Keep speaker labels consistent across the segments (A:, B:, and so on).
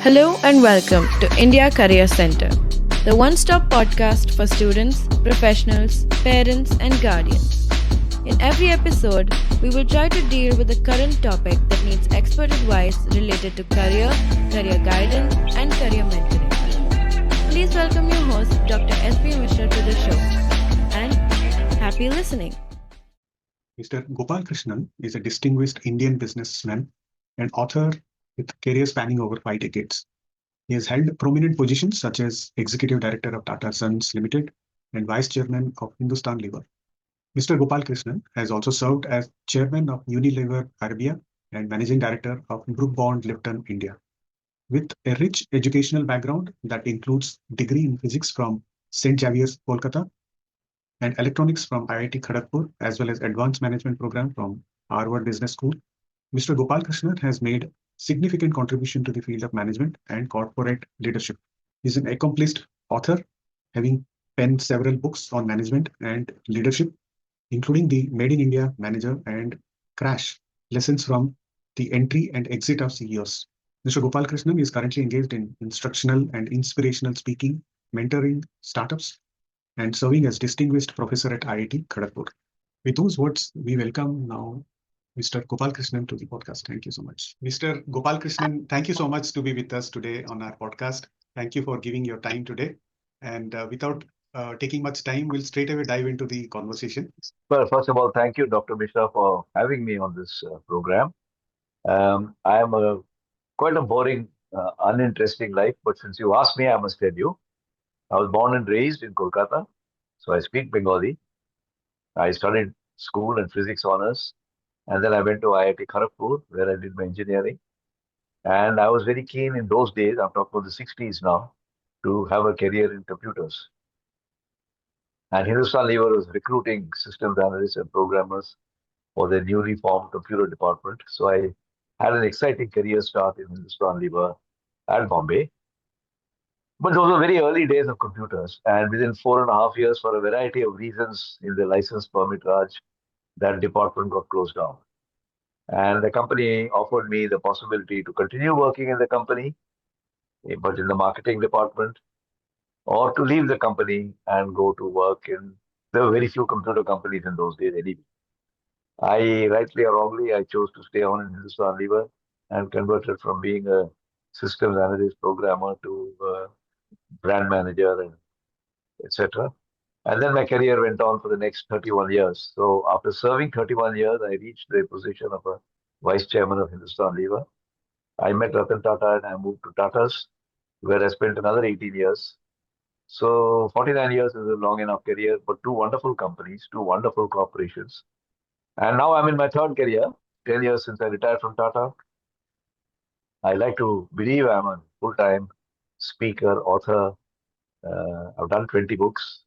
A: Hello and welcome to India Career Center, the one-stop podcast for students, professionals, parents and guardians. In every episode, we will try to deal with a current topic that needs expert advice related to career guidance and career mentoring. Please welcome your host, Dr. S.P. Mishra to the show and happy listening.
B: Mr. Gopalakrishnan is a distinguished Indian businessman and author with career spanning over 5 decades. He has held prominent positions such as Executive Director of Tata Sons Limited and Vice Chairman of Hindustan Liver. Mr. Gopalakrishnan has also served as Chairman of Unilever Arabia and Managing Director of Brooke Lipton India. With a rich educational background that includes degree in physics from St. Xavier's, Kolkata, and electronics from IIT Kharagpur, as well as advanced management program from Harvard Business School, Mr. Gopalakrishnan has made significant contribution to the field of management and corporate leadership. He is an accomplished author, having penned several books on management and leadership, including the Made in India Manager and Crash Lessons from the Entry and Exit of CEOs. Mr. Gopalakrishnan is currently engaged in instructional and inspirational speaking, mentoring startups, and serving as distinguished professor at IIT Kharagpur. With those words, we welcome now Mr. Gopalakrishnan to the podcast. Thank you so much. Mr. Gopalakrishnan, thank you so much to be with us today on our podcast. Thank you for giving your time today. And without taking much time, we'll straight away dive into the conversation.
C: Well, first of all, thank you, Dr. Mishra, for having me on this program. I am quite a boring, uninteresting life, but since you asked me, I must tell you. I was born and raised in Kolkata, so I speak Bengali. I studied school and physics honors, and then I went to IIT Kharagpur, where I did my engineering. And I was very keen in those days, I'm talking about the 60s now, to have a career in computers. And Hindustan Lever was recruiting systems analysts and programmers for their newly formed computer department. So I had an exciting career start in Hindustan Lever at Bombay. But those were very early days of computers. And within 4.5 years, for a variety of reasons in the license permit Raj, that department got closed down. And the company offered me the possibility to continue working in the company, but in the marketing department, or to leave the company and go to work in, there were very few computer companies in those days anyway. I, rightly or wrongly, I chose to stay on in Hindustan Lever and converted from being a systems analyst programmer to brand manager and etc. And then my career went on for the next 31 years. So after serving 31 years, I reached the position of a vice chairman of Hindustan Lever. I met Ratan Tata and I moved to Tata's, where I spent another 18 years. So 49 years is a long enough career, but two wonderful companies, two wonderful corporations. And now I'm in my third career, 10 years since I retired from Tata. I like to believe I'm a full-time speaker, author. I've done 20 books.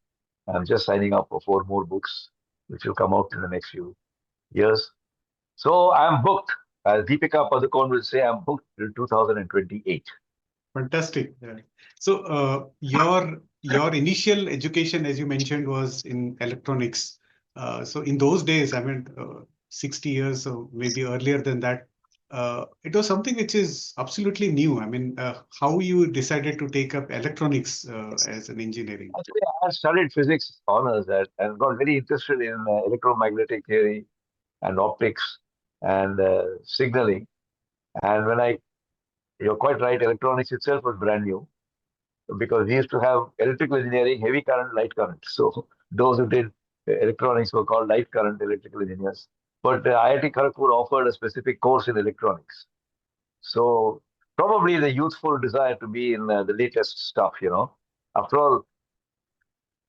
C: I'm just signing up for 4 more books, which will come out in the next few years. So I'm booked. As Deepika Padukone will say, I'm booked till 2028.
B: Fantastic. Yeah. So your initial education, as you mentioned, was in electronics. So in those days, 60 years or maybe earlier than that, it was something which is absolutely new. How you decided to take up electronics as an engineering?
C: Actually, I studied physics honors and got very interested in electromagnetic theory and optics and signaling. And you're quite right, electronics itself was brand new because we used to have electrical engineering, heavy current, light current. So those who did electronics were called light current electrical engineers. But IIT Kharagpur offered a specific course in electronics. So probably the youthful desire to be in the latest stuff, After all,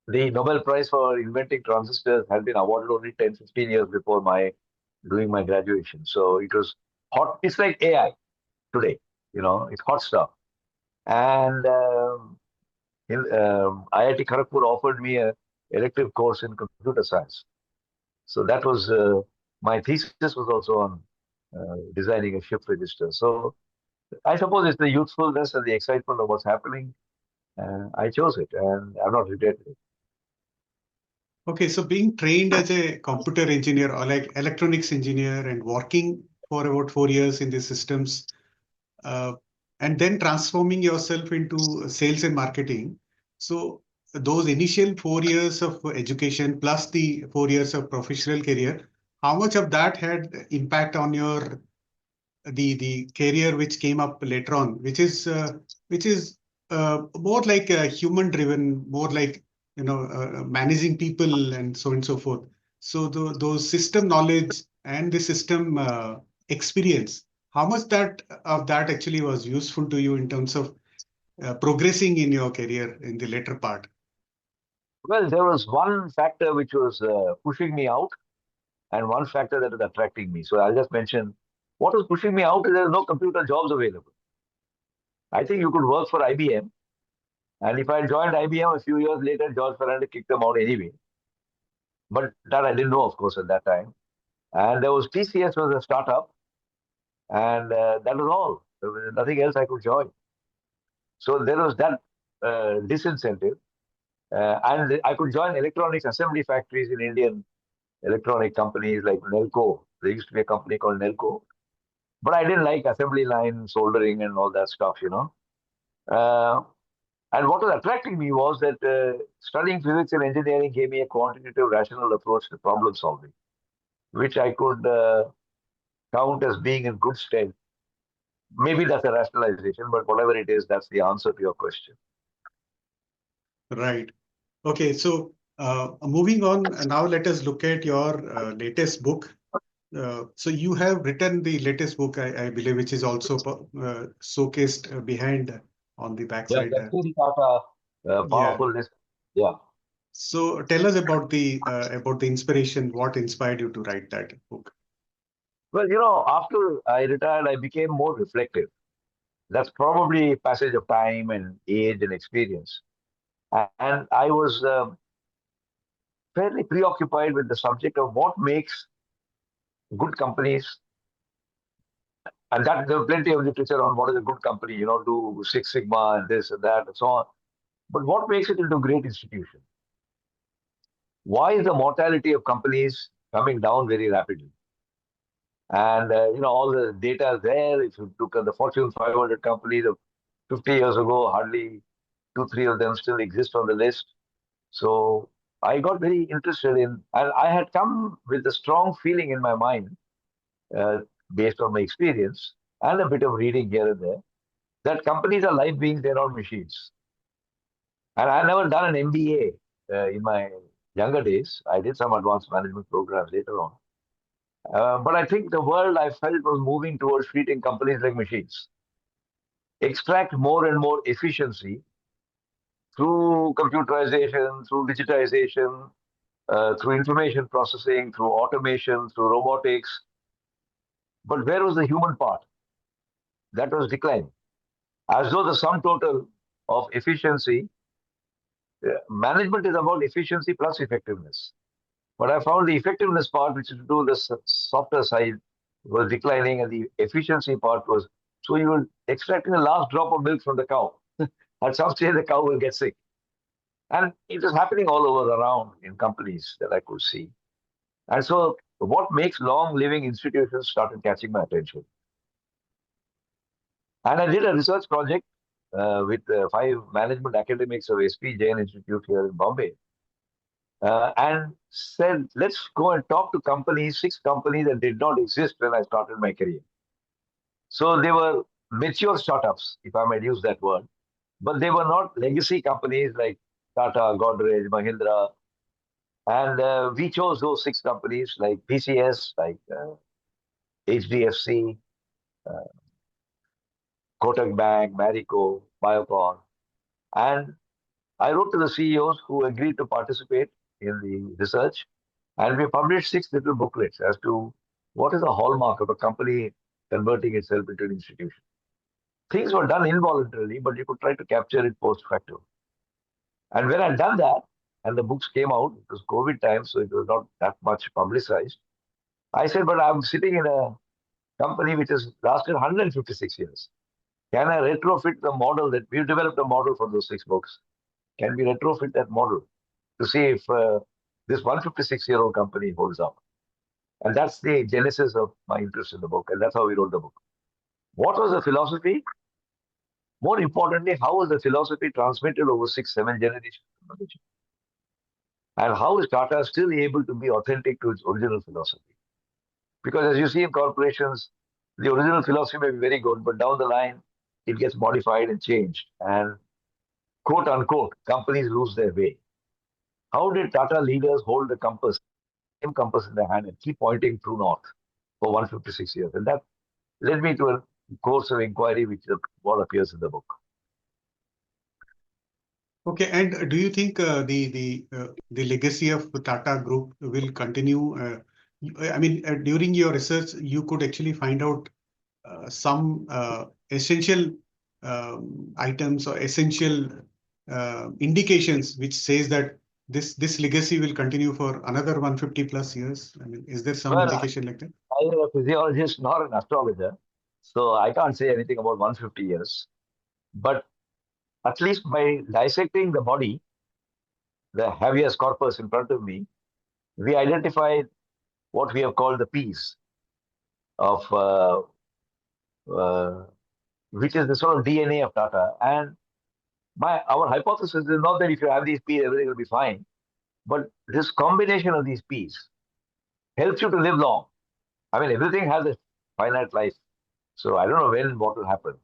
C: the Nobel Prize for inventing transistors had been awarded only 10, 15 years before doing my graduation. So it was hot. It's like AI today, it's hot stuff. And IIT Kharagpur offered me an elective course in computer science. So that was, my thesis was also on designing a shift register. So I suppose it's the youthfulness and the excitement of what's happening. I chose it and I'm not regretting it.
B: Okay, so being trained as a computer engineer or like electronics engineer and working for about 4 years in these systems, and then transforming yourself into sales and marketing. So those initial 4 years of education plus the 4 years of professional career, how much of that had impact on your the career which came up later on, which is more like human driven, more like managing people and so on and so forth. So those system knowledge and the system experience, how much that of that actually was useful to you in terms of progressing in your career in the later part?
C: Well, there was one factor which was pushing me out, and one factor that was attracting me. So I'll just mention what was pushing me out is there are no computer jobs available. I think you could work for IBM, and if I joined IBM a few years later, George Fernandez kicked them out anyway. But that I didn't know, of course, at that time. And there was TCS was a startup, and that was all. There was nothing else I could join. So there was that disincentive. And I could join electronics assembly factories in Indian electronic companies like Nelco. There used to be a company called Nelco. But I didn't like assembly line soldering and all that stuff. Uh, and what was attracting me was that studying physics and engineering gave me a quantitative rational approach to problem solving, which I could count as being in good stead. Maybe that's a rationalization, but whatever it is, that's the answer to your question.
B: Right. Okay. So moving on, now let us look at your latest book. So you have written the latest book, I believe, which is also showcased behind on the
C: Yeah,
B: backside.
C: that's the Tata
B: Yeah.
C: powerfulness. Yeah.
B: So tell us about the inspiration. What inspired you to write that book?
C: Well, after I retired, I became more reflective. That's probably passage of time and age and experience. And I was fairly preoccupied with the subject of what makes good companies. And that there are plenty of literature on what is a good company, do Six Sigma and this and that and so on. But what makes it into a great institution? Why is the mortality of companies coming down very rapidly? And all the data is there. If you look at the Fortune 500 companies of 50 years ago, hardly two, three of them still exist on the list. So I got very interested in, and I had come with a strong feeling in my mind, uh, based on my experience and a bit of reading here and there, that companies are live beings, they're not machines. And I never done an MBA in my younger days. I did some advanced management programs later on. But I think the world I felt was moving towards treating companies like machines, extract more and more efficiency through computerization, through digitization, through information processing, through automation, through robotics. But where was the human part? That was declining. As though the sum total of efficiency, management is about efficiency plus effectiveness. But I found the effectiveness part, which is to do the softer side, was declining, and the efficiency part was so you were extracting the last drop of milk from the cow. At some stage, the cow will get sick. And it was happening all over around in companies that I could see. And so, what makes long living institutions started catching my attention. And I did a research project with five management academics of SP Jain Institute here in Bombay, and said, let's go and talk to companies, six companies that did not exist when I started my career. So they were mature startups, if I might use that word, but they were not legacy companies like Tata, Godrej, Mahindra. And we chose those six companies like PCS, like HDFC, uh, Kotak Bank, Marico, Biocon. And I wrote to the CEOs who agreed to participate in the research. And we published six little booklets as to what is the hallmark of a company converting itself into an institution. Things were done involuntarily, but you could try to capture it post facto. And when I'd done that, and the books came out, it was COVID time, so it was not that much publicized. I said, but I'm sitting in a company which has lasted 156 years. Can I retrofit the model that we've developed a model for those six books? Can we retrofit that model to see if this 156-year-old company holds up? And that's the genesis of my interest in the book. And that's how we wrote the book. What was the philosophy? More importantly, how is the philosophy transmitted over 6, 7 generations? And how is Tata still able to be authentic to its original philosophy? Because as you see in corporations, the original philosophy may be very good, but down the line, it gets modified and changed. And quote unquote, companies lose their way. How did Tata leaders hold the compass, same compass in their hand, and keep pointing true north for 156 years? And that led me to a course of inquiry, which is what appears in the book.
B: Okay, and do you think the legacy of the Tata Group will continue? I mean, during your research, you could actually find out some essential items or essential indications which says that this legacy will continue for another 150 plus years. I mean, is there some
C: Well,
B: indication like that?
C: I am a physiologist, not an astrologer, so I can't say anything about 150 years. But at least by dissecting the body, the habeas corpus in front of me, we identified what we have called the P's of uh, which is the sort of DNA of Tata. And our hypothesis is not that if you have these P's, everything will be fine, but this combination of these P's helps you to live long. I mean, everything has a finite life, so I don't know when what will happen.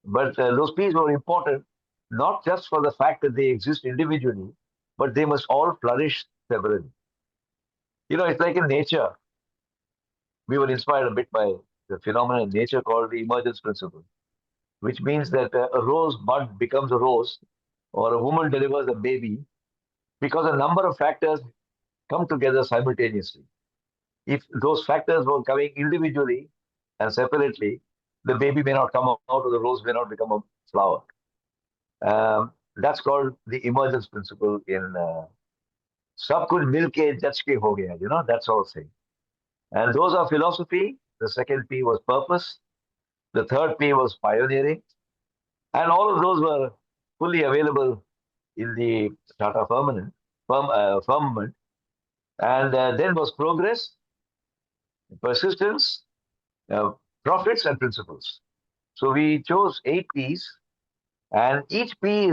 C: But those P's were important, not just for the fact that they exist individually, but they must all flourish severally. You know, it's like in nature. We were inspired a bit by the phenomenon in nature called the emergence principle, which means that a rose bud becomes a rose or a woman delivers a baby because a number of factors come together simultaneously. If those factors were coming individually and separately, the baby may not come out or the rose may not become a flower. That's called the emergence principle in सब कुछ मिलके जच के हो गया, that sort of thing. And those are philosophy. The second P was purpose. The third P was pioneering. And all of those were fully available in the Tata firmament. And then was progress, persistence, uh, profits, and principles. So we chose 8 Ps, and each P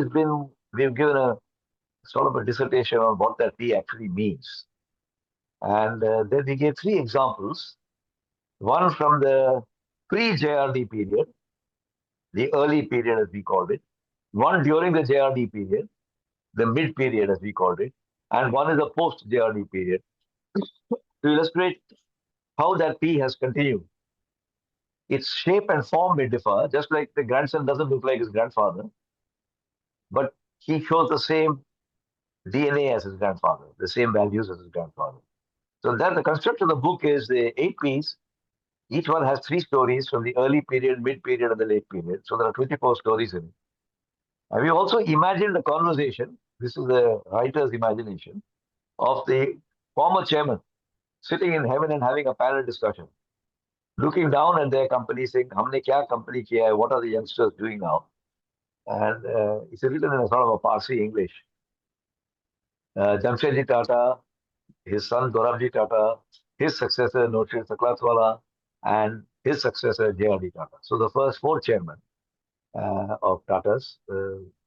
C: we've given a sort of a dissertation on what that P actually means. And then we gave 3 examples, one from the pre-JRD period, the early period as we called it, one during the JRD period, the mid period as we called it, and one is the post-JRD period, to illustrate how that P has continued. Its shape and form may differ, just like the grandson doesn't look like his grandfather, but he shows the same DNA as his grandfather, the same values as his grandfather. So that the construct of the book is the 8 Ps. Each one has 3 stories from the early period, mid period, and the late period. So there are 24 stories in it. And we also imagined a conversation. This is the writer's imagination of the former chairman sitting in heaven and having a panel discussion, looking down at their company, saying, "Humne kya company kiya hai? What are the youngsters doing now?" And it's written in a sort of a Parsi English. Jamshedji Tata, his son Dorabji Tata, his successor Noshir Saklatwala, and his successor J.R.D. Tata. So the first 4 chairmen of Tatas.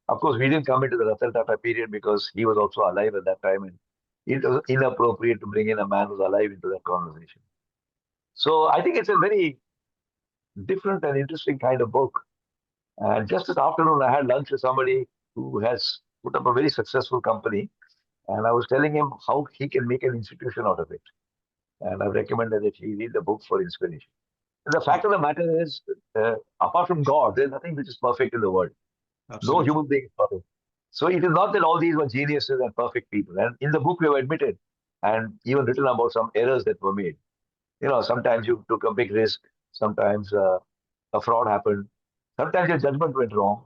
C: Of course, we didn't come into the Ratan Tata period because he was also alive at that time, and it was inappropriate to bring in a man who's alive into that conversation. So I think it's a very different and interesting kind of book. And just this afternoon, I had lunch with somebody who has put up a very successful company, and I was telling him how he can make an institution out of it. And I've recommended that he read the book for inspiration. And the fact of the matter is, apart from God, there's nothing which is perfect in the world.
B: Absolutely.
C: No human being is perfect. So it is not that all these were geniuses and perfect people. And in the book, we have admitted and even written about some errors that were made. Sometimes you took a big risk. Sometimes a fraud happened. Sometimes your judgment went wrong.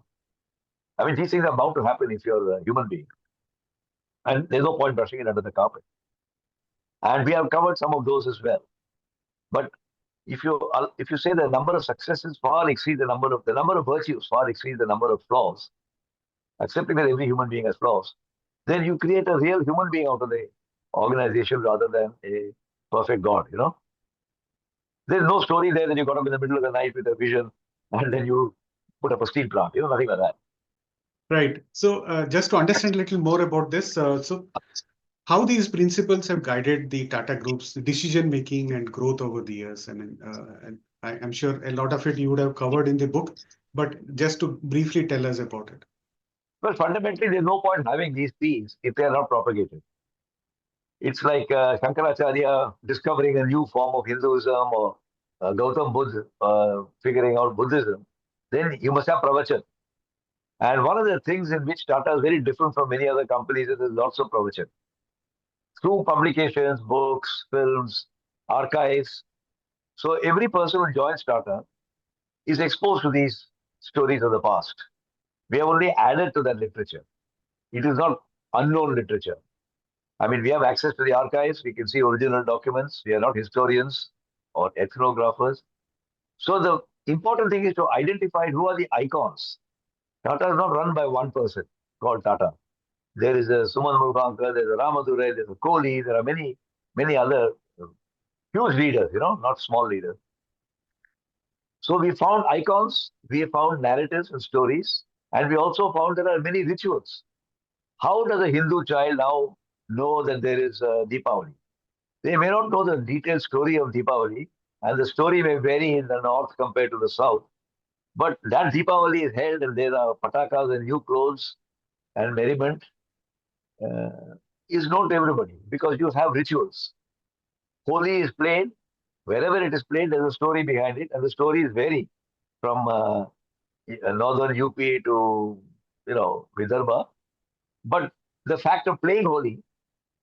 C: I mean, these things are bound to happen if you're a human being. And there's no point brushing it under the carpet. And we have covered some of those as well. But if you say the number of successes far exceeds the number of virtues far exceeds the number of flaws, accepting that every human being has flaws, then you create a real human being out of the organization rather than a perfect God. There's no story there that you got up in the middle of the night with a vision and then you put up a steel plant, nothing like that.
B: Right. So just to understand a little more about this, so how these principles have guided the Tata Group's decision making and growth over the years. And I'm sure a lot of it you would have covered in the book, but just to briefly tell us about it.
C: Well, fundamentally, there's no point having these P's if they are not propagated. It's like Shankaracharya discovering a new form of Hinduism or Gautam Buddha figuring out Buddhism. Then you must have pravachan. And one of the things in which Tata is very different from many other companies is there's lots of pravachan. Through publications, books, films, archives. So every person who joins Tata is exposed to these stories of the past. We have only added to that literature. It is not unknown literature. I mean, we have access to the archives. We can see original documents. We are not historians or ethnographers. So the important thing is to identify who are the icons. Tata is not run by one person called Tata. There is a Suman Mulgankar, there's a Ramadurai, there's a Kohli, there are many, many other huge leaders, not small leaders. So we found icons, we found narratives and stories, and we also found there are many rituals. How does a Hindu child now know that there is Deepavali? They may not know the detailed story of Deepavali, and the story may vary in the north compared to the south. But that Deepavali is held, and there are patakas and new clothes and merriment is known to everybody because you have rituals. Holi is played, wherever it is played, there's a story behind it, and the stories vary from northern UP to Vidarbha. But the fact of playing Holi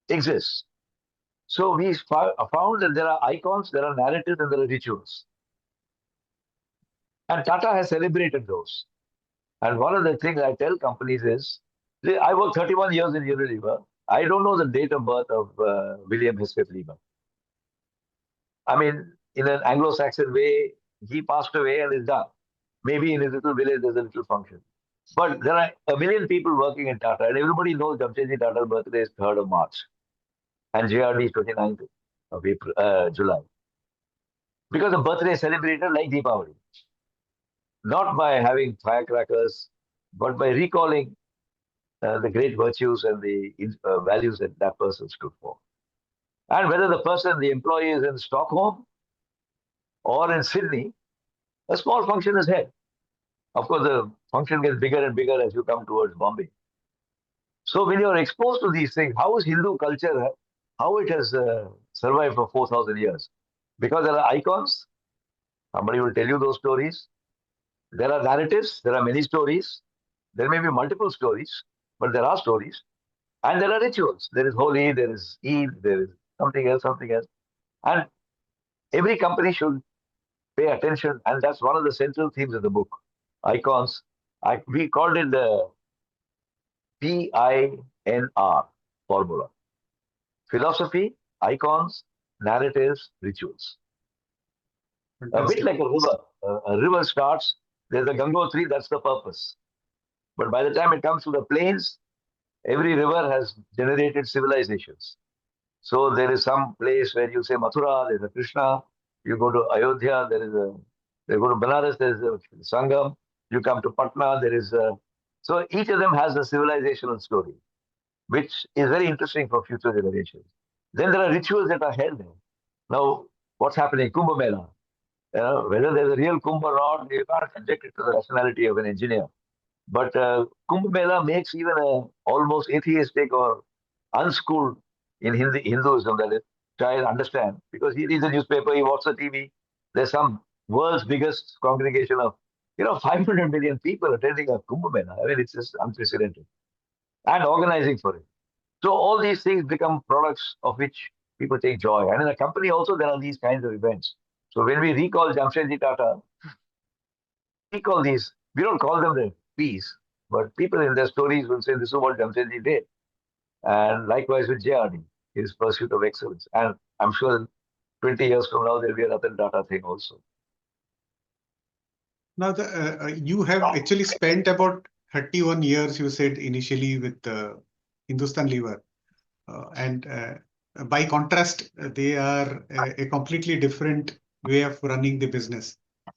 C: exists. So we found that there are icons, there are narratives, and there are rituals. And Tata has celebrated those. And one of the things I tell companies is, I worked 31 years in Unilever. I don't know the date of birth of William Hesketh Lieber. I mean, in an Anglo-Saxon way, he passed away and is done. Maybe in his little village, there's a little function. But there are a million people working in Tata, and everybody knows Jamsetji Tata's birthday is 3rd of March. And JRD is 29th of July. Because the birthday is celebrated like Deepavali. Not by having firecrackers, but by recalling the great virtues and the values that that person stood for. And whether the employee is in Stockholm or in Sydney, a small function is held. Of course, the function gets bigger and bigger as you come towards Bombay. So when you're exposed to these things, how is Hindu culture, how it has survived for 4,000 years? Because there are icons. Somebody will tell you those stories. There are narratives. There are many stories. There may be multiple stories, but there are stories. And there are rituals. There is Holi, there is Eid, there is something else. And every company should pay attention. And that's one of the central themes of the book. Icons. We called it the PINR formula. Philosophy, icons, narratives, rituals. Fantastic. A bit like a river. A river starts, there's a Gangotri, that's the purpose. But by the time it comes to the plains, every river has generated civilizations. So there is some place where you say Mathura, there's a Krishna. You go to Ayodhya, you go to Banaras, there's a Sangam. You come to Patna, there is a... So each of them has a civilizational story, which is very interesting for future generations. Then there are rituals that are held there. Now, what's happening? Kumbh Mela. Whether there's a real Kumbh or not, you can't subject it to the rationality of an engineer. But Kumbh Mela makes even a almost atheistic or unschooled in Hinduism that is child understand, because he reads the newspaper, he watches the TV. There's some world's biggest congregation of 500 million people attending a Kumbh Mela. I mean, it's just unprecedented. And organizing for it. So all these things become products of which people take joy. And in a company also, there are these kinds of events. So when we recall Jamsetji Tata, recall these, we don't call them the P's, but people in their stories will say, this is what Jamsetji did. And likewise with JRD, his pursuit of excellence. And I'm sure 20 years from now, there'll be another Tata thing also.
B: Now, you have actually spent about 31 years, you said initially, with Hindustan Lever. And by contrast, they are a completely different way of running the business.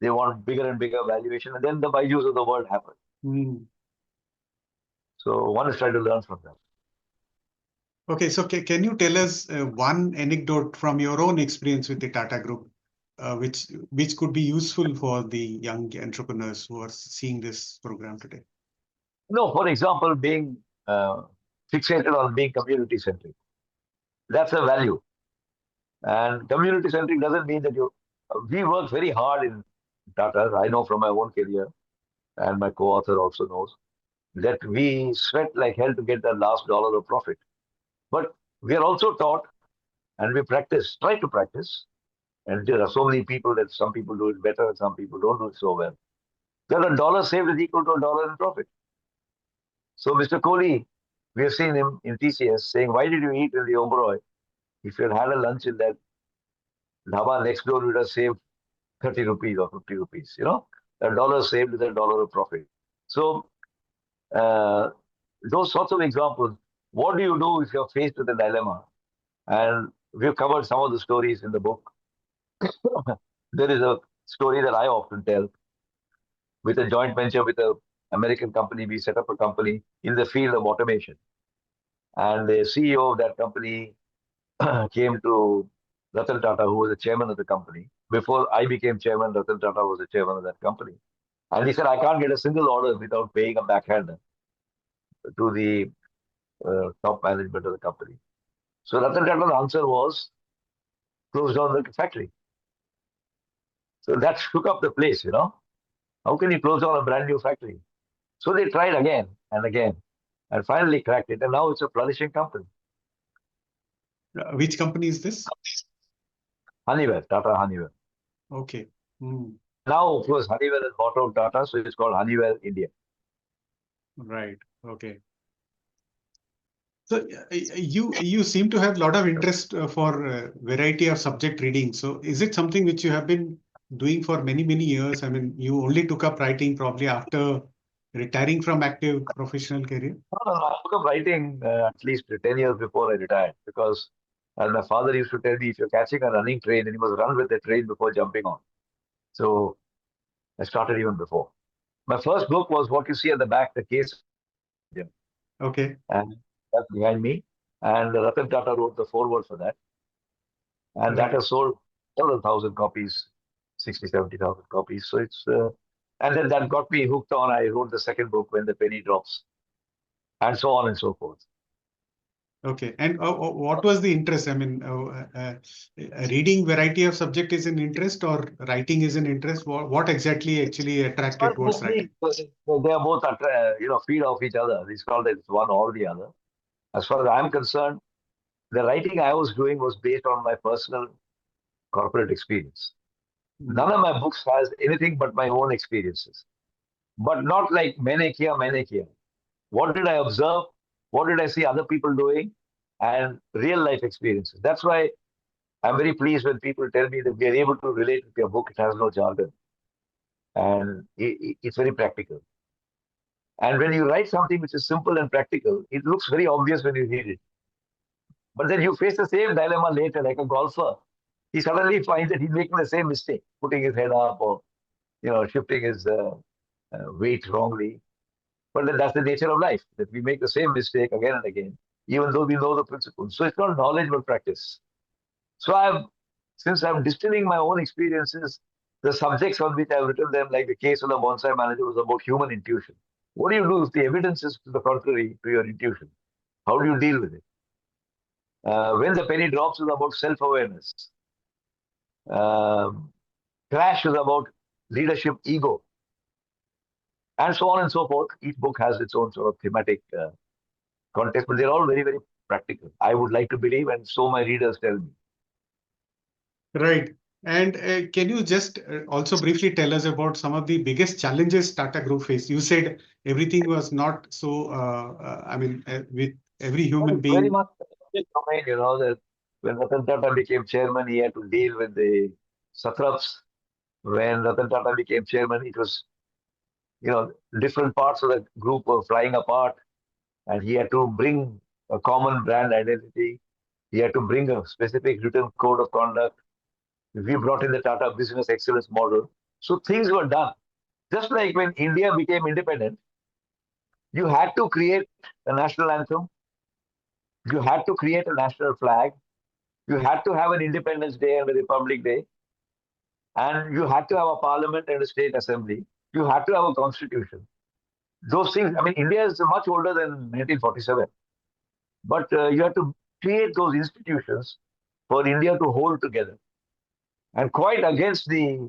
C: They want bigger and bigger valuation, and then the Byju's of the world happen. So one is trying to learn from them.
B: Okay, so can you tell us one anecdote from your own experience with the Tata Group, which could be useful for the young entrepreneurs who are seeing this program today?
C: No, for example, being fixated on being community centric. That's a value. And community centric doesn't mean that you. We work very hard in Tata. I know from my own career, and my co-author also knows that we sweat like hell to get that last dollar of profit. But we are also taught, and we practice, try to practice. And there are so many people that some people do it better, and some people don't do it so well. That a dollar saved is equal to a dollar in profit. So Mr. Kohli, we have seen him in TCS saying, "Why did you eat in the Oberoi? If you had a lunch in that dhaba next door, you would have saved 30 rupees or 50 rupees. You know, a dollar saved is a dollar of profit." So uh, those sorts of examples. What do you do if you're faced with a dilemma? And we've covered some of the stories in the book. There is a story that I often tell with a joint venture with an American company. We set up a company in the field of automation. And the CEO of that company came to Ratan Tata, who was the chairman of the company. Before I became chairman, Ratan Tata was the chairman of that company. And he said, "I can't get a single order without paying a backhander to the top management of the company." So Ratan Tata's answer was, "Close down the factory." So that shook up the place, you know. How can you close down a brand new factory? So they tried again and again and finally cracked it. And now it's a flourishing company.
B: Which company is this?
C: Honeywell, Tata Honeywell.
B: Okay.
C: Now, of course, Honeywell has bought out Tata, so it's called Honeywell India.
B: Right. Okay. So you seem to have a lot of interest for variety of subject reading. So is it something which you have been doing for many years? I mean, you only took up writing probably after retiring from active professional career?
C: I took up writing at least 10 years before I retired because, as my father used to tell me, if you're catching a running train, then you must run with the train before jumping on. So I started even before. My first book was what you see at the back, The Case.
B: Okay.
C: And that's behind me. And Ratan Tata wrote the foreword for that. And that has sold several thousand copies, 60, 70,000 copies. So it's, and then that got me hooked on. I wrote the second book, When the Penny Drops, and so on and so forth.
B: Okay. And what was the interest? I mean, reading variety of subject is an interest or writing is an interest? What exactly actually attracted towards writing?
C: They are both, feed off each other. It's called it's one or the other. As far as I'm concerned, the writing I was doing was based on my personal corporate experience. None of my books has anything but my own experiences, but not like maine kiya. What did I observe? What did I see other people doing? And real life experiences. That's why I'm very pleased when people tell me that we are able to relate with your book. It has no jargon, and it's very practical. And when you write something which is simple and practical, it looks very obvious when you read it. But then you face the same dilemma later, like a golfer. He suddenly finds that he's making the same mistake, putting his head up or shifting his weight wrongly. But then that's the nature of life, that we make the same mistake again and again, even though we know the principles. So it's not knowledge but practice. So since I'm distilling my own experiences, the subjects on which I've written them, like the case of the bonsai manager, was about human intuition. What do you do if the evidence is to the contrary to your intuition? How do you deal with it? When the penny drops is about self-awareness. Crash is about leadership ego, and so on and so forth. Each book has its own sort of thematic context, but they're all very practical. I would like to believe, and so my readers tell me.
B: Right. And can you just also briefly tell us about some of the biggest challenges Tata Group faced? You said everything was not so, with every human being.
C: Very much domain, that when Ratan Tata became chairman, he had to deal with the satraps. When Ratan Tata became chairman, it was, different parts of the group were flying apart, and he had to bring a common brand identity. He had to bring a specific written code of conduct. We brought in the Tata Business Excellence model, So things were done. Just like when India became independent, you had to create a national anthem, you had to create a national flag, you had to have an Independence Day and a Republic Day, and you had to have a parliament and a state assembly. You had to have a constitution. Those things, I mean, India is much older than 1947, but you have to create those institutions for India to hold together. And quite against the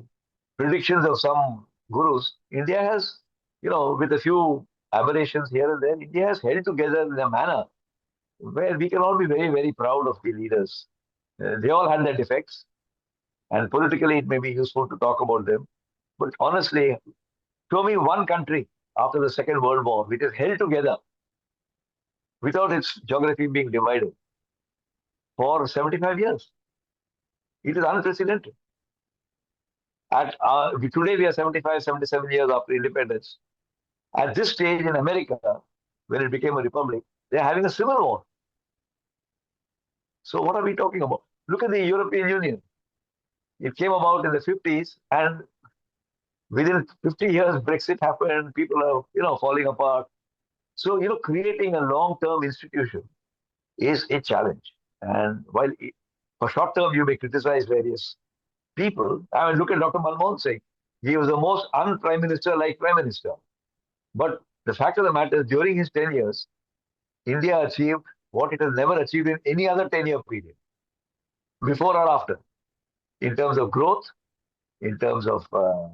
C: predictions of some gurus, India has, with a few aberrations here and there, India has held together in a manner where we can all be very, very proud of the leaders. They all had their defects, and politically it may be useful to talk about them. But honestly, show me one country after the Second World War which is held together without its geography being divided for 75 years. It is unprecedented. Today we are 75, 77 years after independence. At this stage in America, when it became a republic, they're having a civil war. So what are we talking about? Look at the European Union. It came about in the 50s, and within 50 years, Brexit happened. People are, falling apart. So, creating a long-term institution is a challenge. And while for short term, you may criticize various people. I mean, look at Dr. Manmohan Singh. He was the most un-prime minister like prime minister. But the fact of the matter is, during his 10 years, India achieved what it has never achieved in any other 10-year period, before or after, in terms of growth, in terms of uh,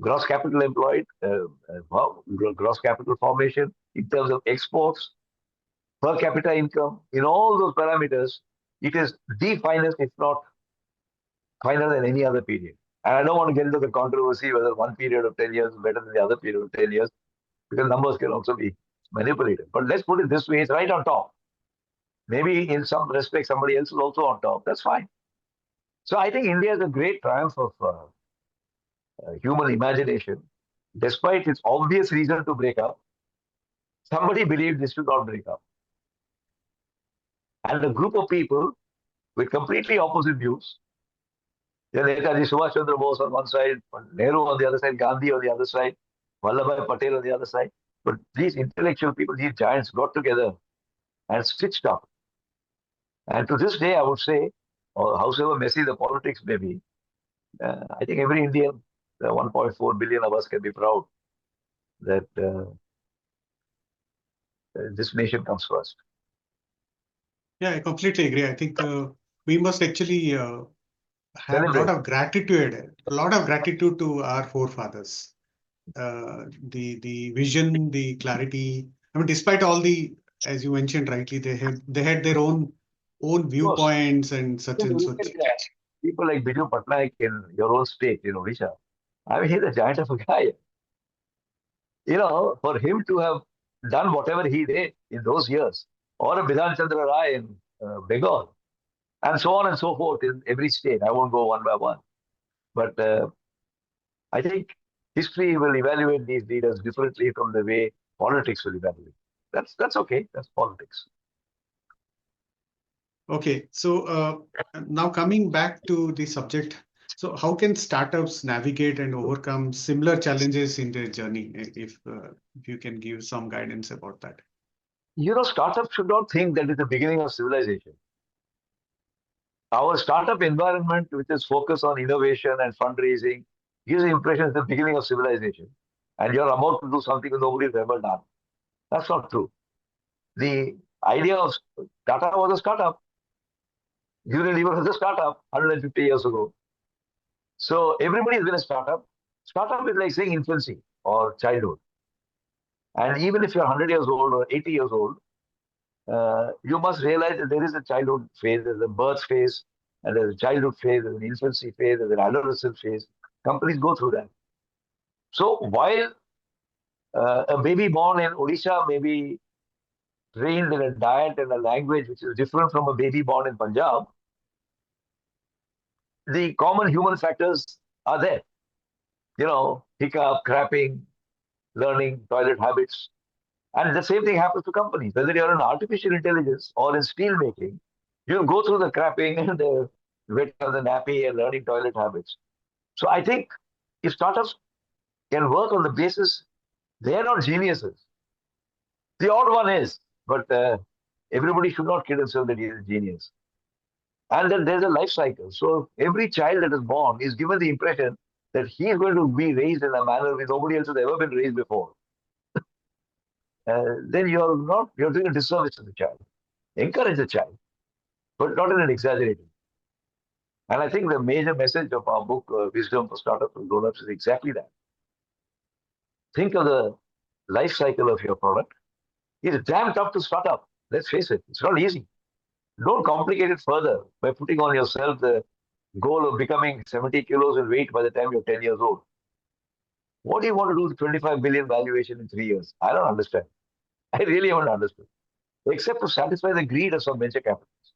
C: gross capital employed, gross capital formation, in terms of exports, per capita income, in all those parameters, it is the finest, if not finer than any other period. And I don't want to get into the controversy whether one period of 10 years is better than the other period of 10 years, because numbers can also be manipulated. But let's put it this way, it's right on top. Maybe in some respect, somebody else is also on top. That's fine. So I think India is a great triumph of human imagination. Despite its obvious reason to break up, somebody believed this should not break up. And a group of people with completely opposite views, Netaji Subhash Chandra Bose on one side, Nehru on the other side, Gandhi on the other side, Vallabhbhai Patel on the other side. But these intellectual people, these giants got together and stitched up. And to this day, I would say, or howsoever messy the politics may be, I think every Indian, the 1.4 billion of us, can be proud that this nation comes first.
B: Yeah, I completely agree. I think we must actually have a lot of gratitude to our forefathers. The vision, the clarity. I mean, despite all the, as you mentioned rightly, they had their own viewpoints and such and such.
C: People like Biju Patnaik in your own state, Odisha. I mean, he's a giant of a guy. For him to have done whatever he did in those years, or a Bidhan Chandra Rai in Bengal, and so on and so forth in every state. I won't go one by one. But I think history will evaluate these leaders differently from the way politics will evaluate. That's okay. That's politics.
B: Okay, so now coming back to the subject, so how can startups navigate and overcome similar challenges in their journey? If you can give some guidance about that.
C: Startups should not think that it's the beginning of civilization. Our startup environment, which is focused on innovation and fundraising, gives the impression it's the beginning of civilization. And you're about to do something that nobody's ever done. That's not true. The idea of Tata was a startup. Unilever was a startup 150 years ago. So everybody has been a startup. Startup is like saying infancy or childhood. And even if you're 100 years old or 80 years old, you must realize that there is a childhood phase, there's a birth phase, and there's a childhood phase, there's an infancy phase, there's an adolescent phase. Companies go through that. So while a baby born in Odisha may be trained in a diet and a language which is different from a baby born in Punjab, the common human factors are there. Hiccup, crapping, learning, toilet habits. And the same thing happens to companies. Whether you're in artificial intelligence or in steel making, you'll go through the crapping and the wetting on the nappy and learning toilet habits. So I think if startups can work on the basis they are not geniuses. The odd one is, but everybody should not kid himself that he is a genius. And then there's a life cycle. So every child that is born is given the impression that he is going to be raised in a manner which nobody else has ever been raised before. Then you're doing a disservice to the child. Encourage the child, but not in an exaggerated. And I think the major message of our book, Wisdom for Startups and Grown-ups, is exactly that. Think of the life cycle of your product. It's damn tough to start up. Let's face it, it's not easy. Don't complicate it further by putting on yourself the goal of becoming 70 kilos in weight by the time you're 10 years old. What do you want to do with 25 billion valuation in 3 years? I don't understand. I really haven't understood. Except to satisfy the greed of some venture capitalists.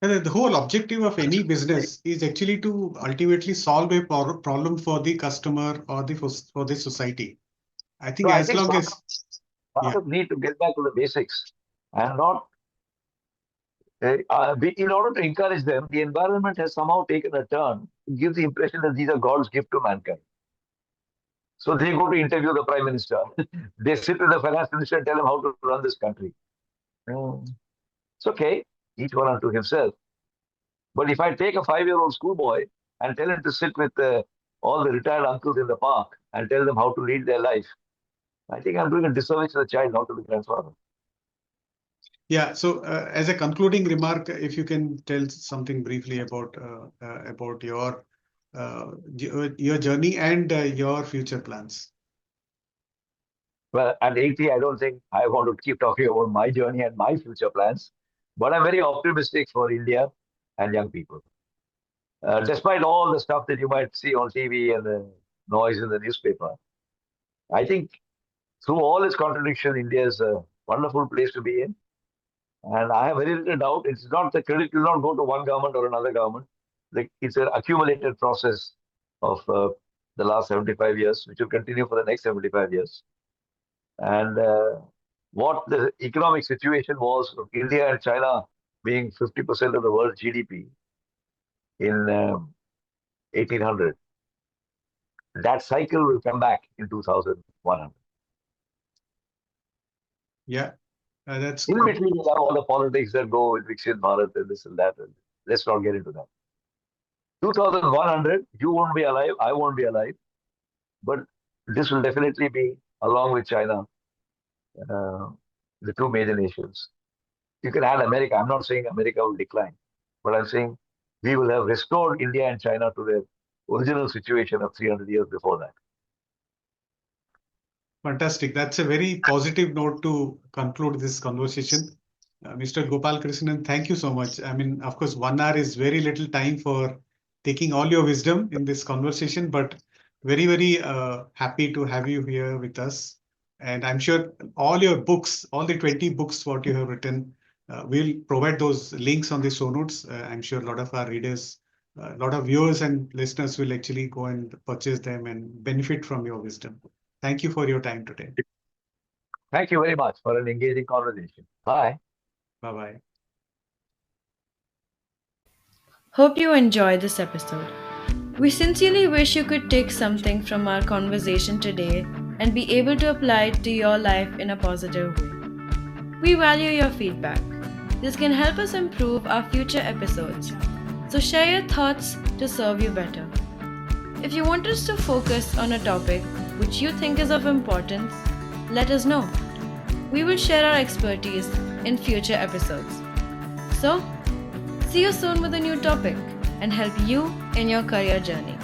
B: And the whole objective of any business is actually to ultimately solve a problem for the customer or for the society. I think as long as
C: startups need to get back to the basics and not in order to encourage them, the environment has somehow taken a turn to give the impression that these are God's gift to mankind. So they go to interview the prime minister. They sit with the finance minister and tell him how to run this country. It's okay, each one unto himself. But if I take a 5-year-old schoolboy and tell him to sit with all the retired uncles in the park and tell them how to lead their life, I think I'm doing a disservice to the child, not to the grandfather.
B: Yeah. So, as a concluding remark, if you can tell something briefly about your journey and your future plans.
C: Well, at 80, I don't think I want to keep talking about my journey and my future plans, but I'm very optimistic for India and young people. Despite all the stuff that you might see on TV and the noise in the newspaper, I think through all its contradiction, India is a wonderful place to be in. And I have very little doubt. It's not the credit will not go to one government or another government. It's an accumulated process of the last 75 years, which will continue for the next 75 years. And what the economic situation was of India and China being 50% of the world's GDP in 1800, that cycle will come back in 2100.
B: Yeah. That's
C: in between, you have all the politics that go with Viksit Bharat and this and that. And let's not get into that. 2100, you won't be alive, I won't be alive. But this will definitely be, along with China, the two major nations. You can add America. I'm not saying America will decline, but I'm saying we will have restored India and China to their original situation of 300 years before that.
B: Fantastic. That's a very positive note to conclude this conversation. Mr. Gopalakrishnan, thank you so much. I mean, of course, 1 hour is very little time for taking all your wisdom in this conversation, but very, very happy to have you here with us. And I'm sure all your books, all the 20 books, what you have written, we'll provide those links on the show notes. I'm sure a lot of our readers, a lot of viewers and listeners will actually go and purchase them and benefit from your wisdom. Thank you for your time today.
C: Thank you very much for an engaging conversation. Bye.
B: Bye-bye.
A: Hope you enjoyed this episode. We sincerely wish you could take something from our conversation today and be able to apply it to your life in a positive way. We value your feedback. This can help us improve our future episodes. So share your thoughts to serve you better. If you want us to focus on a topic which you think is of importance, let us know. We will share our expertise in future episodes. So, see you soon with a new topic and help you in your career journey.